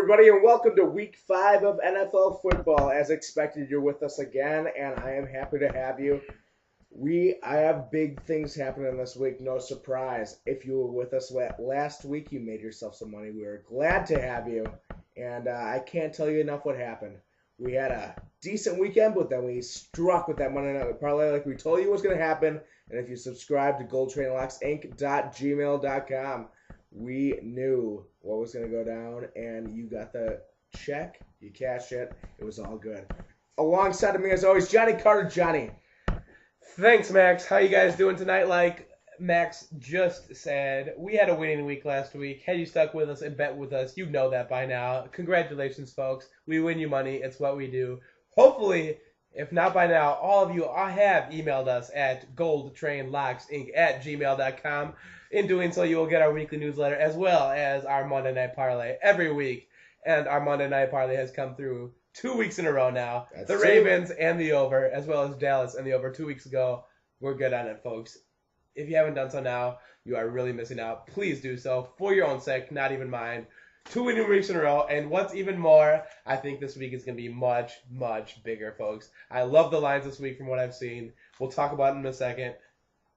everybody, and welcome to Week 5 of NFL football. As expected, you're with us again, and I am happy to have you. I have big things happening this week, no surprise. If you were with us last week, you made yourself some money. We are glad to have you, and I can't tell you enough what happened. We had a decent weekend, but then we struck with that Monday Night Parlay like we told you was going to happen. And if you subscribe to GoldTrainLocksInc.gmail.com, we knew what was going to go down, and you got the check, you cashed it, it was all good. Alongside of me, as always, Johnny Carter. Johnny. Thanks, Max. How you guys doing tonight? Like Max just said, we had a winning week last week. Had you stuck with us and bet with us, you know that by now. Congratulations, folks. We win you money. It's what we do. Hopefully, if not by now, all of you have emailed us at goldtrainlocksinc@gmail.com. In doing so, you will get our weekly newsletter as well as our Monday Night Parlay every week. And our Monday Night Parlay has come through 2 weeks in a row now. The Ravens and the over, as well as Dallas and the over 2 weeks ago. We're good on it, folks. If you haven't done so now, you are really missing out. Please do so for your own sake, not even mine. 2 winning weeks in a row, and what's even more, I think this week is going to be much, much bigger, folks. I love the lines this week from what I've seen. We'll talk about it in a second.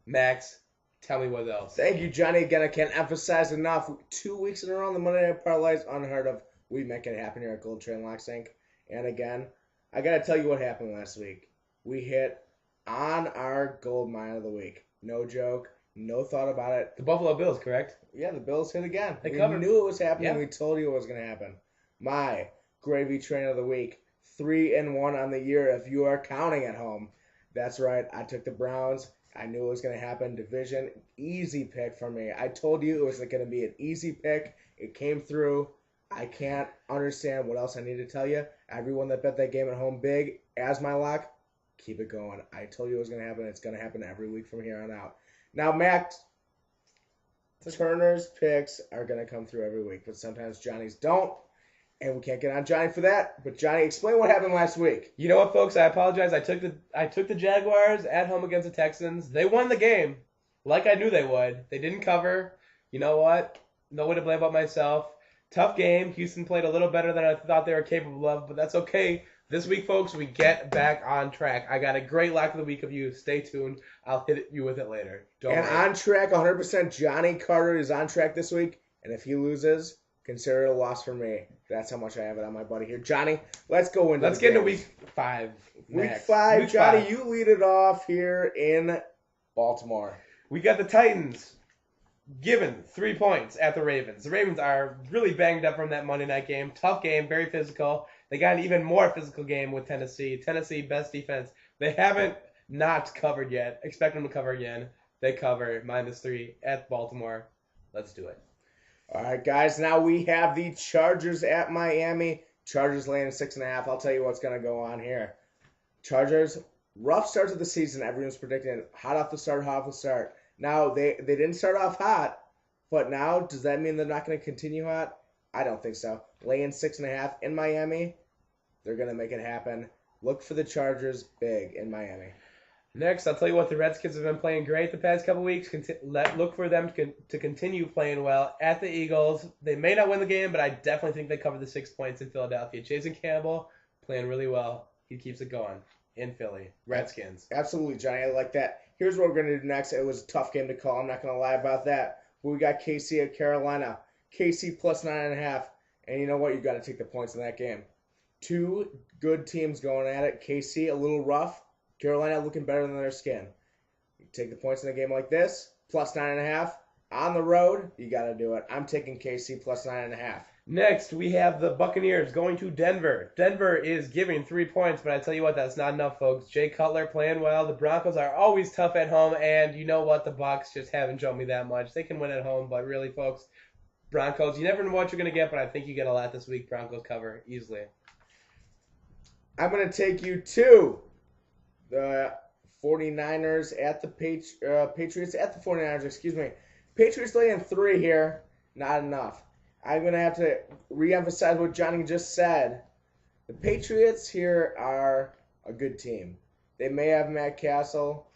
Max, tell me what else. Thank you, Johnny. Again, I can't emphasize enough. 2 weeks in a row on the Monday Night Parlay is unheard of. We make it happen here at Gold Train Locks Inc. And again, I got to tell you what happened last week. We hit on our gold mine of the week. No joke. No thought about it. The Buffalo Bills, correct? Yeah, the Bills hit again. They we covered. knew it was happening. Yeah. We told you it was going to happen. My gravy train of the week. 3-1 on the year if you are counting at home. That's right. I took the Browns. I knew it was going to happen. Division. Easy pick for me. I told you it was going to be an easy pick. It came through. I can't understand what else I need to tell you. Everyone that bet that game at home big as my lock, keep it going. I told you it was going to happen. It's going to happen every week from here on out. Now, Max, Turner's picks are going to come through every week, but sometimes Johnny's don't, and we can't get on Johnny for that. But Johnny, explain what happened last week. You know what, folks? I apologize. I took the Jaguars at home against the Texans. They won the game, like I knew they would. They didn't cover. You know what? No way to blame but myself. Tough game. Houston played a little better than I thought they were capable of, but that's okay. This week, folks, we get back on track. I got a great lock of the week of you. Stay tuned. I'll hit you with it later. And on track, 100%. Johnny Carter is on track this week, and if he loses, consider it a loss for me. That's how much I have it on my buddy here. Johnny, let's go into Let's get into week 5. Week 5, Johnny, you lead it off here in Baltimore. We got the Titans given 3 points at the Ravens. The Ravens are really banged up from that Monday night game. Tough game, very physical. They got an even more physical game with Tennessee. Tennessee, best defense. They haven't not covered yet. Expect them to cover again. They cover -3 at Baltimore. Let's do it. All right, guys. Now we have the Chargers at Miami. Chargers laying 6.5. I'll tell you what's going to go on here. Chargers, rough start to the season. Everyone's predicting hot off the start. Now, they didn't start off hot, but now, does that mean they're not going to continue hot? I don't think so. Laying 6.5 in Miami, they're going to make it happen. Look for the Chargers big in Miami. Next, I'll tell you what, the Redskins have been playing great the past couple weeks. Look for them to continue playing well at the Eagles. They may not win the game, but I definitely think they cover the 6 points in Philadelphia. Jason Campbell playing really well. He keeps it going in Philly. Redskins. Absolutely, Johnny. I like that. Here's what we're going to do next. It was a tough game to call. I'm not going to lie about that. But we got KC at Carolina. KC plus 9.5. And you know what? You got to take the points in that game. 2 good teams going at it. KC a little rough. Carolina looking better than their skin. You take the points in a game like this. Plus 9.5. On the road, you got to do it. I'm taking KC plus 9.5. Next, we have the Buccaneers going to Denver. Denver is giving 3 points, but I tell you what, that's not enough, folks. Jay Cutler playing well. The Broncos are always tough at home, and you know what? The Bucs just haven't shown me that much. They can win at home, but really, folks, Broncos, you never know what you're going to get, but I think you get a lot this week. Broncos cover easily. I'm going to take you to the 49ers at the Patriots at the 49ers, excuse me. Patriots laying 3 here. Not enough. I'm going to have to reemphasize what Johnny just said. The Patriots here are a good team. They may have Matt Castle,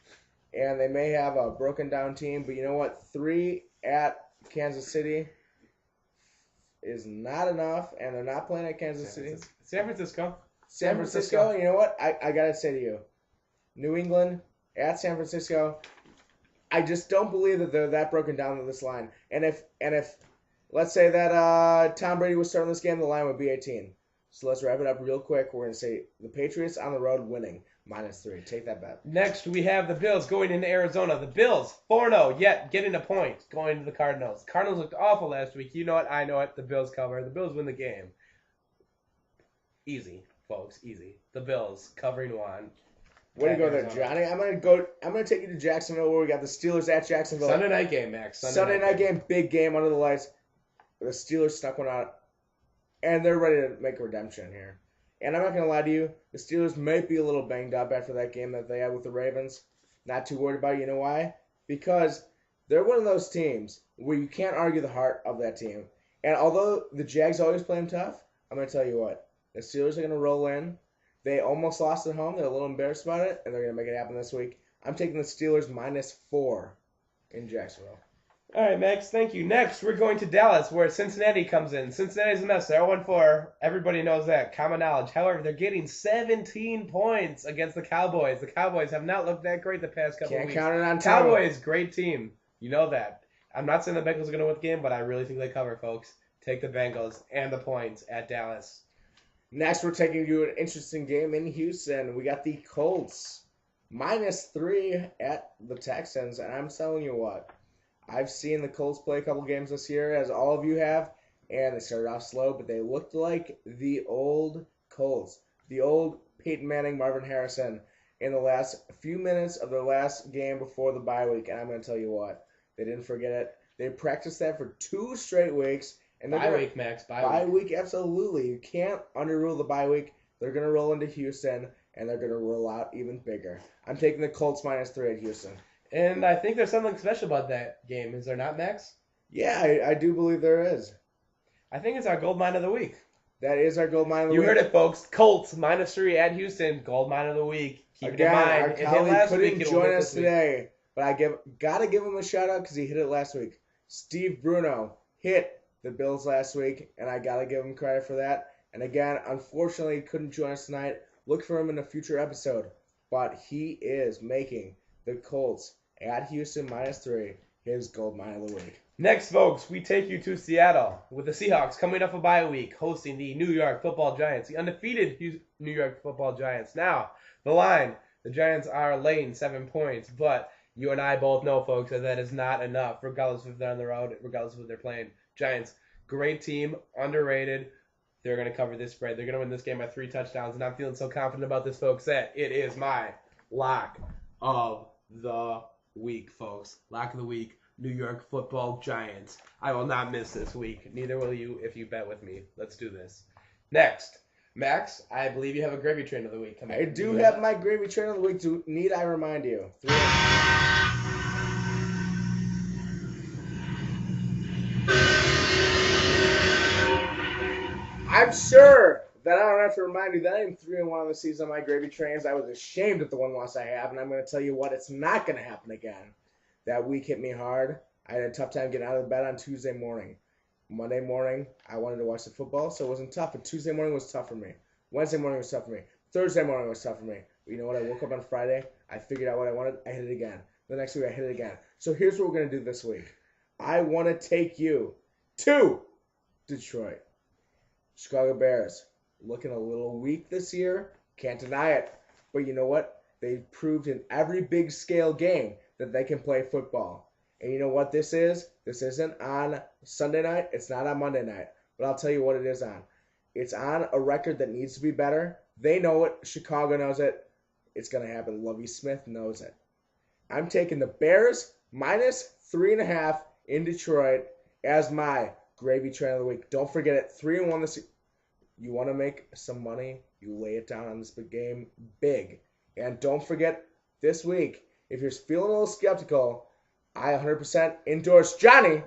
and they may have a broken down team, but you know what? 3 at Kansas City, is not enough, and they're not playing at Kansas City. San Francisco. San Francisco. You know what? I gotta say to you, New England at San Francisco. I just don't believe that they're that broken down to this line. And if let's say that Tom Brady was starting this game, the line would be 18. So let's wrap it up real quick. We're gonna say the Patriots on the road winning -3. Take that bet. Next, we have the Bills going into Arizona. The Bills 4-0, yet getting a point going to the Cardinals. Cardinals looked awful last week. You know it, I know it. The Bills cover. The Bills win the game. Easy, folks, easy. The Bills covering one. Way to go there, Johnny. I'm gonna take you to Jacksonville where we got the Steelers at Jacksonville. Sunday night game, Max. Sunday night game, big game under the lights. The Steelers stuck one out, and they're ready to make a redemption here. And I'm not gonna lie to you, the Steelers might be a little banged up after that game that they had with the Ravens. Not too worried about it. You know why? Because they're one of those teams where you can't argue the heart of that team. And although the Jags always play them tough, I'm gonna tell you what, the Steelers are gonna roll in. They almost lost at home. They're a little embarrassed about it, and they're going to make it happen this week. I'm taking the Steelers -4 in Jacksonville. All right, Max, thank you. Next, we're going to Dallas, where Cincinnati comes in. Cincinnati's a mess. They're 0-4. Everybody knows that. Common knowledge. However, they're getting 17 points against the Cowboys. The Cowboys have not looked that great the past couple of weeks. Can't count it on Cowboys, great team. You know that. I'm not saying the Bengals are going to win the game, but I really think they cover, folks. Take the Bengals and the points at Dallas. Next, we're taking you an interesting game in Houston. We got the Colts -3 at the Texans. And I'm telling you what, I've seen the Colts play a couple games this year, as all of you have, and they started off slow, but they looked like the old Colts, the old Peyton Manning, Marvin Harrison, in the last few minutes of their last game before the bye week. And I'm going to tell you what, they didn't forget it. They practiced that for 2 straight weeks. And bye week, Max. Bye week, absolutely. You can't underrule the bye week. They're going to roll into Houston, and they're going to roll out even bigger. I'm taking the Colts -3 at Houston. And I think there's something special about that game. Is there not, Max? Yeah, I do believe there is. I think it's our gold mine of the week. That is our gold mine of the week. You heard it, folks. Colts -3 at Houston. Gold mine of the week. Keep it in mind. Our colleague couldn't join us today, but I gotta give him a shout out because he hit it last week. Steve Bruno hit the Bills last week, and I gotta give him credit for that. And again, unfortunately, he couldn't join us tonight. Look for him in a future episode. But he is making the Colts at Houston -3 his gold mine of the week. Next, folks, we take you to Seattle with the Seahawks coming off a bye week, hosting the New York Football Giants, the undefeated New York Football Giants. Now, the line, the Giants are laying 7 points, but you and I both know, folks, that that is not enough, regardless if they're on the road, regardless of what they're playing. Giants, great team, underrated. They're going to cover this spread. They're going to win this game by 3 touchdowns, and I'm feeling so confident about this, folks, that it is my lock of the week, folks. Lock of the week, New York Football Giants. I will not miss this week. Neither will you if you bet with me. Let's do this. Next, Max, I believe you have a gravy train of the week coming. I do have my gravy train of the week. Need I remind you? I'm sure that I don't have to remind you that I'm 3-1 on the season on my gravy trains. I was ashamed at the one loss I have, and I'm going to tell you what, it's not going to happen again. That week hit me hard. I had a tough time getting out of bed on Tuesday morning. Monday morning, I wanted to watch the football, so it wasn't tough. But Tuesday morning was tough for me. Wednesday morning was tough for me. Thursday morning was tough for me. But you know what? I woke up on Friday. I figured out what I wanted. I hit it again. The next week, I hit it again. So here's what we're going to do this week. I want to take you to Detroit. Chicago Bears, looking a little weak this year. Can't deny it. But you know what? They've proved in every big scale game that they can play football. And you know what this is? This isn't on Sunday night. It's not on Monday night. But I'll tell you what it is on. It's on a record that needs to be better. They know it. Chicago knows it. It's going to happen. Lovie Smith knows it. I'm taking the Bears -3.5 in Detroit as my gravy train of the week. Don't forget it. 3-1 this. You want to make some money, you lay it down on this big game big. And don't forget this week, if you're feeling a little skeptical, I 100% endorse Johnny.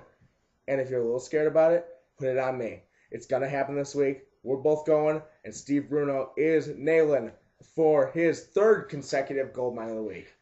And if you're a little scared about it, put it on me. It's going to happen this week. We're both going, and Steve Bruno is nailing for his 3rd consecutive gold mine of the week.